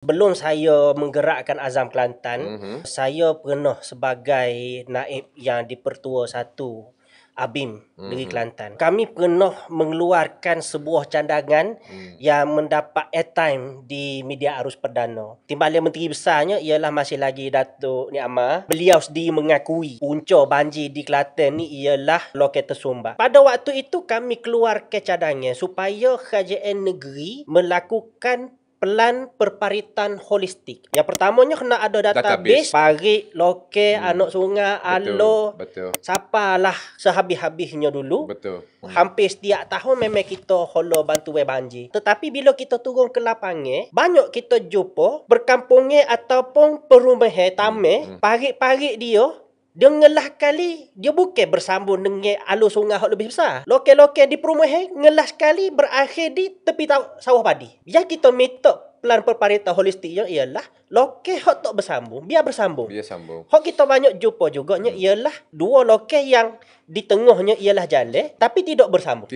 Sebelum saya menggerakkan Azam Kelantan, saya pernah sebagai naib yang dipertua 1 ABIM Negeri Kelantan. Kami pernah mengeluarkan sebuah candangan yang mendapat airtime di media arus perdana. Timbalan Menteri Besarnya ialah masih lagi Datuk Ni Amar. Beliau sendiri mengakui punca banjir di Kelantan ni ialah lokal tersumbat. Pada waktu itu kami keluarkan cadangan supaya kerajaan negeri melakukan pelan perparitan holistik. Yang pertamanya kena ada database parit, lokal, anak sungai, alo, siapalah sehabis-habisnya dulu. Hampir setiap tahun memang kita holo bantuan banjir. Tetapi bila kita turun ke lapangan, banyak kita jumpa berkampungnya ataupun perumahan taman, parit-parit dia ngelah kali, dia bukan bersambung dengan alur sungai yang lebih besar. Lokal-lokal di perumahan ngelah sekali berakhir di tepi sawah padi. Yang kita minta pelan perparitan holistiknya ialah lokal yang tak bersambung, biar bersambung. Hak kita banyak jumpa juganya ialah dua lokal yang di tengahnya ialah jalan tapi tidak bersambung.